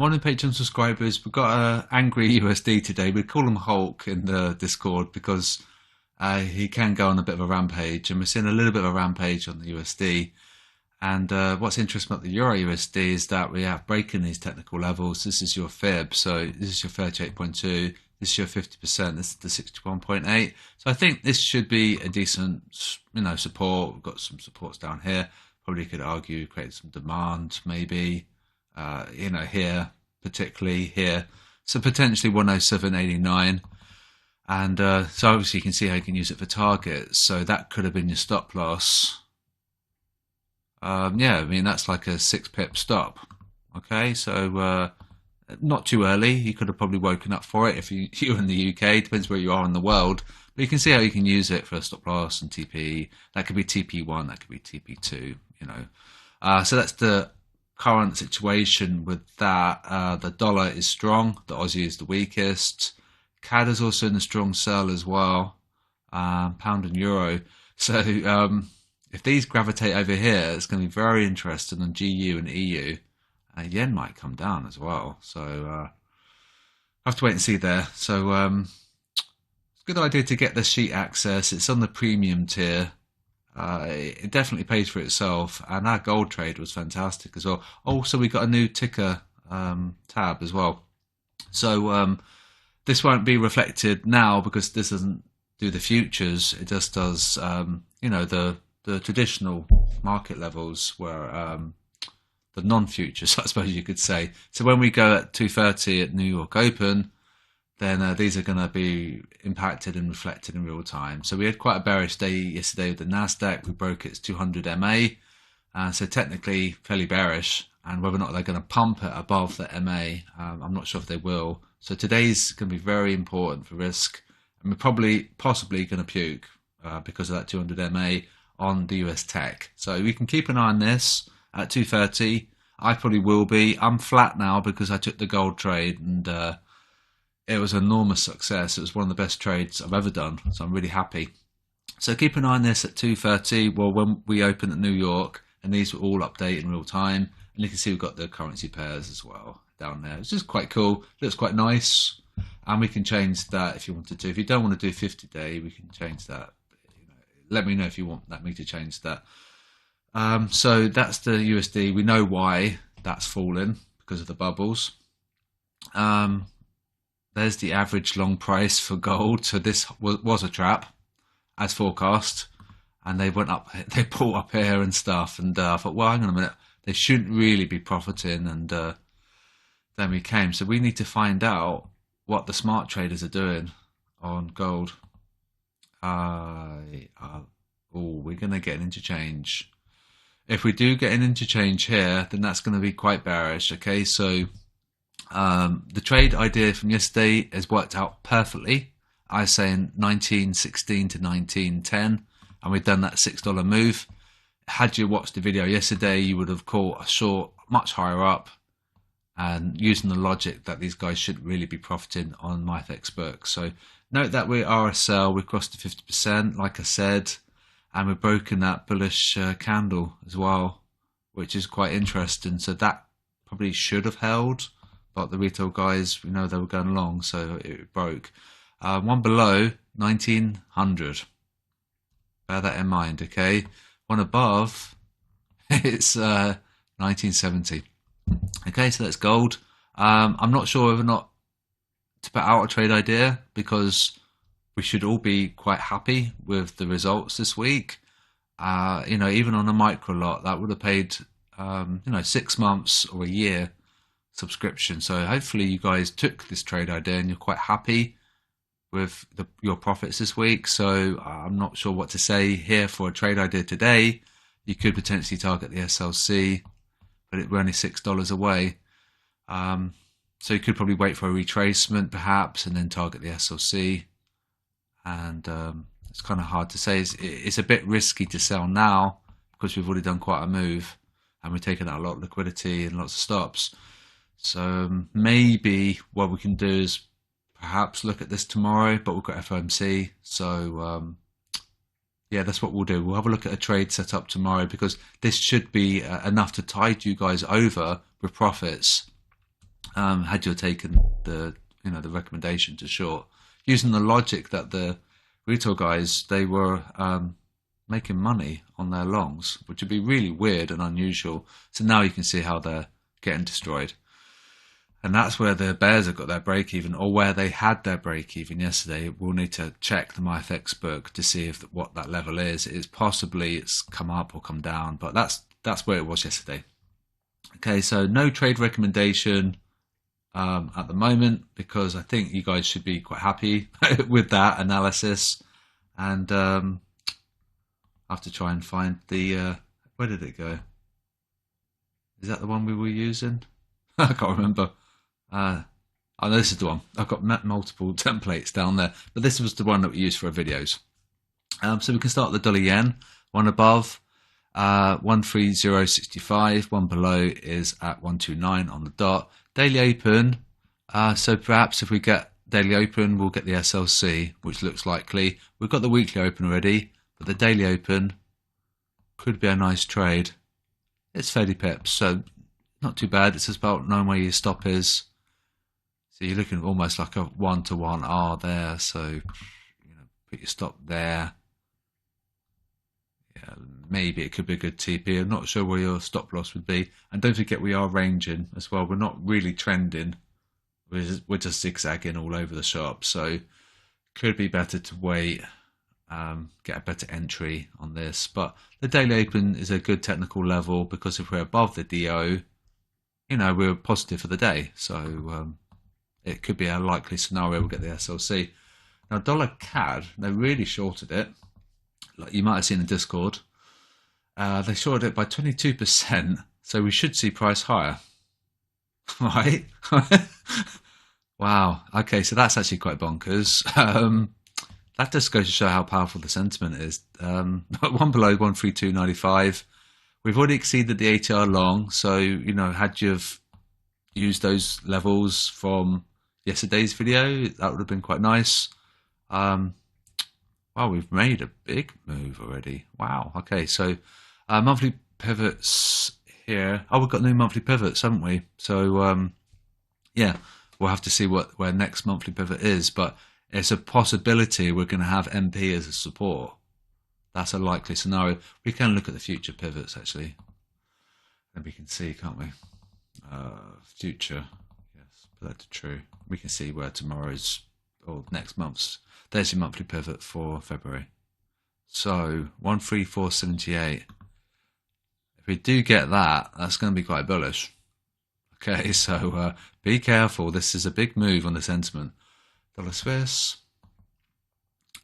Morning, Patreon subscribers. We've got an angry USD today. We call him Hulk in the Discord because he can go on a bit of a rampage, and we're seeing a little bit of a rampage on the USD. And what's interesting about the Euro USD is that we have breaking these technical levels. This is your fib, so this is your 38.2. This is your 50%. This is the 61.8. So I think this should be a decent, support. We've got some supports down here. Probably could argue create some demand, maybe. Here, particularly here. So potentially 107.89. And so obviously you can see how you can use it for targets. So that could have been your stop loss. That's like a 6 pip stop. Okay, so not too early. You could have probably woken up for it if you're in the UK. Depends where you are in the world. But you can see how you can use it for a stop loss and TP. That could be TP1, that could be TP2, So that's the current situation with that. The dollar is strong, the Aussie is the weakest. CAD is also in a strong sell as well, pound and euro. So if these gravitate over here, it's going to be very interesting on GU and EU. Yen might come down as well, so I have to wait and see there. So it's a good idea to get the sheet access. It's on the premium tier. It definitely pays for itself, and our gold trade was fantastic as well. Also, we got a new ticker tab as well. So this won't be reflected now because this doesn't do the futures. It just does, the traditional market levels where the non-futures, I suppose you could say. So when we go at 2:30 at New York Open, then these are going to be impacted and reflected in real time. So we had quite a bearish day yesterday with the Nasdaq. We broke its 200 MA, so technically fairly bearish. And whether or not they're going to pump it above the MA, I'm not sure if they will. So today's going to be very important for risk, and we're possibly going to puke because of that 200 MA on the US tech. So we can keep an eye on this at 2:30. I probably will be. I'm flat now because I took the gold trade, and it was an enormous success. It was one of the best trades I've ever done, so I'm really happy. So keep an eye on this at 2:30. Well, when we open at New York, and these will all update in real time, and you can see we've got the currency pairs as well down there. It's just quite cool. Looks quite nice, and we can change that if you wanted to. If you don't want to do 50-day, we can change that. Let me know if you want me to change that. So that's the USD. We know why that's fallen because of the bubbles. There's the average long price for gold. So this was a trap, as forecast, and they went up. They pulled up here and stuff. And I thought, well, hang on a minute, they shouldn't really be profiting. And then we came. So we need to find out what the smart traders are doing on gold. We're going to get an interchange. If we do get an interchange here, then that's going to be quite bearish. Okay, so the trade idea from yesterday has worked out perfectly. I was saying 1916 to 1910, and we've done that $6 move. Had you watched the video yesterday, you would have caught a short much higher up, and using the logic that these guys shouldn't really be profiting on MyFX book. So note that we're RSL, we've crossed the 50%, like I said, and we've broken that bullish candle as well, which is quite interesting. So that probably should have held, but the retail guys, we know they were going long, so it broke. One below, 1900. Bear that in mind, okay? One above, it's 1970. Okay, so that's gold. I'm not sure whether or not to put out a trade idea because we should all be quite happy with the results this week. Even on a micro lot, that would have paid, 6 months or a year subscription. So hopefully you guys took this trade idea and you're quite happy with your profits this week. So I'm not sure what to say here for a trade idea today. You could potentially target the SLC, but we're only $6 away. So you could probably wait for a retracement perhaps and then target the SLC. And it's kind of hard to say. It's a bit risky to sell now because we've already done quite a move and we've taken out a lot of liquidity and lots of stops. So maybe what we can do is perhaps look at this tomorrow, but we've got FOMC. So yeah, that's what we'll do. We'll have a look at a trade set up tomorrow because this should be enough to tide you guys over with profits. had you taken the the recommendation to short, using the logic that the retail guys, they were making money on their longs, which would be really weird and unusual. So now you can see how they're getting destroyed. And that's where the bears have got their break even, or where they had their break even yesterday. We'll need to check the MyFX book to see if what that level is. It's possibly it's come up or come down, but that's where it was yesterday. Okay, so no trade recommendation at the moment, because I think you guys should be quite happy with that analysis. And I have to try and find the where did it go? Is that the one we were using? I can't remember. Oh, no, this is the one. I've got multiple templates down there, but this was the one that we used for our videos. So we can start the dollar yen. One above, 130.65. One below is at 129 on the dot. Daily open. So perhaps if we get daily open, we'll get the SLC, which looks likely. We've got the weekly open already, but the daily open could be a nice trade. It's 30 pips, so not too bad. It's just about knowing where your stop is. So you're looking almost like a 1-to-1 R there. So put your stop there. Yeah, maybe it could be a good TP. I'm not sure where your stop loss would be. And don't forget we are ranging as well. We're not really trending. We're just zigzagging all over the shop. So could be better to wait, get a better entry on this. But the daily open is a good technical level, because if we're above the DO, we're positive for the day. So it could be a likely scenario we'll get the SLC. Now, dollar CAD, they really shorted it. Like you might have seen in Discord. They shorted it by 22%. So we should see price higher. Right? Wow. Okay, so that's actually quite bonkers. That just goes to show how powerful the sentiment is. One below 132.95. We've already exceeded the ATR long, so had you've used those levels from yesterday's video, that would have been quite nice. Wow, we've made a big move already. Wow. Okay, so monthly pivots here. Oh, we've got new monthly pivots, haven't we? So yeah, we'll have to see where next monthly pivot is, but it's a possibility we're going to have MP as a support. That's a likely scenario. We can look at the future pivots actually, and we can see, can't we? Future, yes, put that to true. We can see where tomorrow's or next month's. There's your monthly pivot for February. So 134.78. If we do get that, that's going to be quite bullish. Okay, so be careful. This is a big move on the sentiment. Dollar Swiss.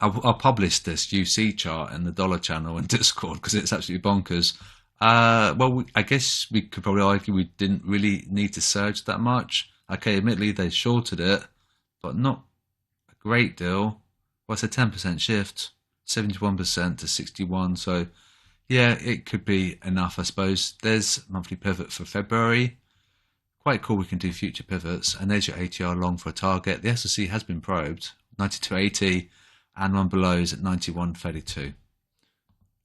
I'll publish this UC chart in the dollar channel in Discord because it's absolutely bonkers. Well, I guess we could probably argue we didn't really need to surge that much. Okay, admittedly they shorted it, but not a great deal. Well, it's a 10% shift, 71% to 61. So yeah, it could be enough, I suppose. There's monthly pivot for February. Quite cool. We can do future pivots, and there's your ATR long for a target. The SLC has been probed, 92.80, and one below is at 91.32.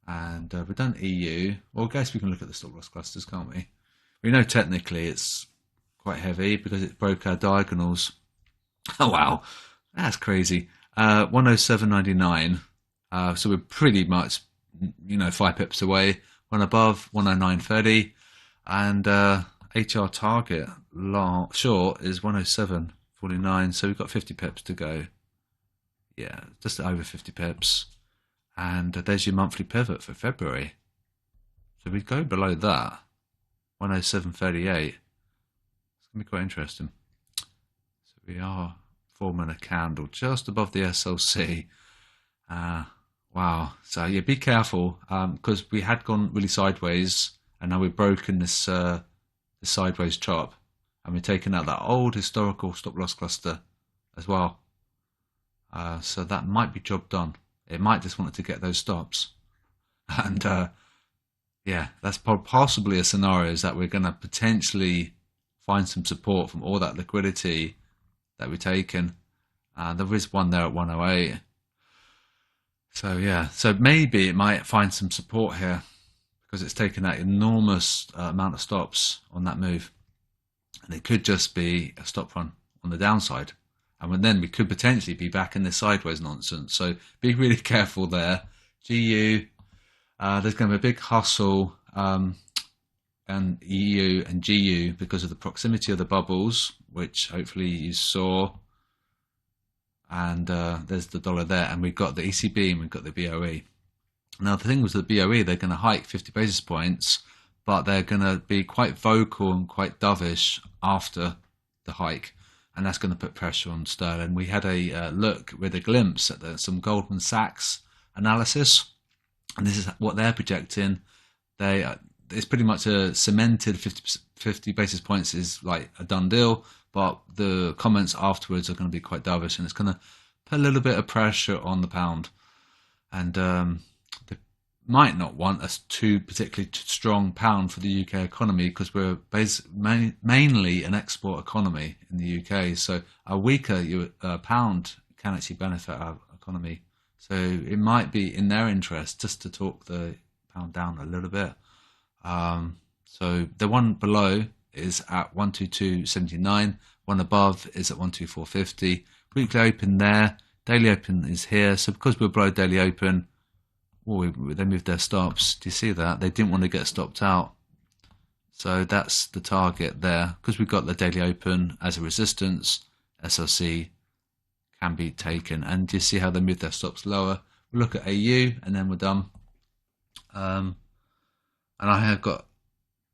And we've done EU. Well, I guess we can look at the stop loss clusters, can't we? We know technically it's quite heavy because it broke our diagonals. Oh wow, that's crazy. 107.99. So we're pretty much 5 pips away. One above 109.30, and HR target long short is 107.49. So we've got 50 pips to go. Yeah, just over 50 pips. And there's your monthly pivot for February. So we go below that, 107.38. It's going to be quite interesting. So we are forming a candle just above the SLC. Wow. So yeah, be careful because we had gone really sideways, and now we've broken this sideways chop, and we've taken out that old historical stop loss cluster as well. So that might be job done. It might just want to get those stops, and yeah, that's possibly a scenario is that we're going to potentially find some support from all that liquidity that we've taken. There is one there at 108. So yeah, so maybe it might find some support here because it's taken that enormous amount of stops on that move. and it could just be a stop run on the downside. And then we could potentially be back in this sideways nonsense. So be really careful there. GU, there's going to be a big hustle, and EU and GU because of the proximity of the bubbles, which hopefully you saw. And there's the dollar there, and we've got the ECB and we've got the BOE. Now the thing was the BOE, they're going to hike 50 basis points, but they're going to be quite vocal and quite dovish after the hike, and that's going to put pressure on sterling. We had a look with a glimpse at some Goldman Sachs analysis, and this is what they're projecting. It's pretty much a cemented 50 basis points is like a done deal, but the comments afterwards are going to be quite dovish, and it's going to put a little bit of pressure on the pound. And they might not want a too particularly strong pound for the UK economy, because we're mainly an export economy in the UK. So a weaker pound can actually benefit our economy. So it might be in their interest just to talk the pound down a little bit. So the one below is at 122.79, one above is at 124.50. Weekly open there, daily open is here. So because we're below daily open, they moved their stops. Do you see that? They didn't want to get stopped out. So that's the target there. Because we've got the daily open as a resistance, SLC can be taken. And do you see how they moved their stops lower? We'll look at AU and then we're done. And I have got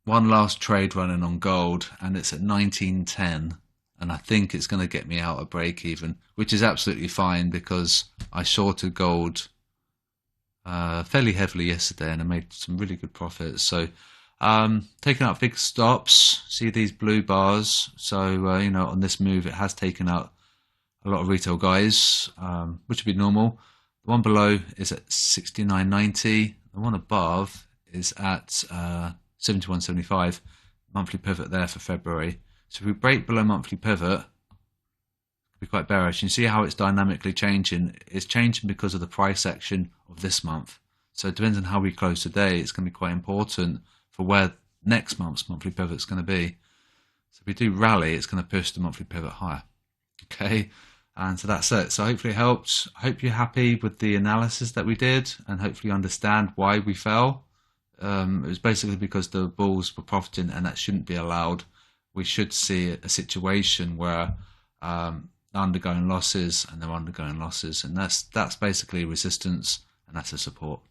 one last trade running on gold, and it's at 19.10, and I think it's going to get me out of break even, which is absolutely fine because I shorted gold fairly heavily yesterday and I made some really good profits. So taking out big stops, see these blue bars. So you know, on this move it has taken out a lot of retail guys, which would be normal. The one below is at 69.90, the one above is at 71.75, monthly pivot there for February. So if we break below monthly pivot, it'll be quite bearish. You see how it's dynamically changing. It's changing because of the price action of this month. So it depends on how we close today. It's going to be quite important for where next month's monthly pivot is going to be. So if we do rally, it's going to push the monthly pivot higher. Okay, and so that's it. So hopefully it helps. I hope you're happy with the analysis that we did, and hopefully you understand why we fell. It was basically because the bulls were profiting, and that shouldn't be allowed. We should see a situation where they're undergoing losses, and they're undergoing losses, and that's basically resistance, and that's a support,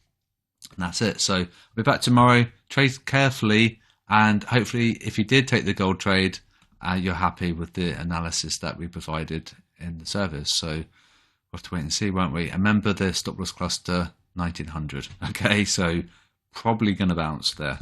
and that's it. So I'll be back tomorrow. Trade carefully, and hopefully if you did take the gold trade, you're happy with the analysis that we provided in the service. So we'll have to wait and see, won't we? And remember the stop loss cluster 1900. Okay, so probably going to bounce there.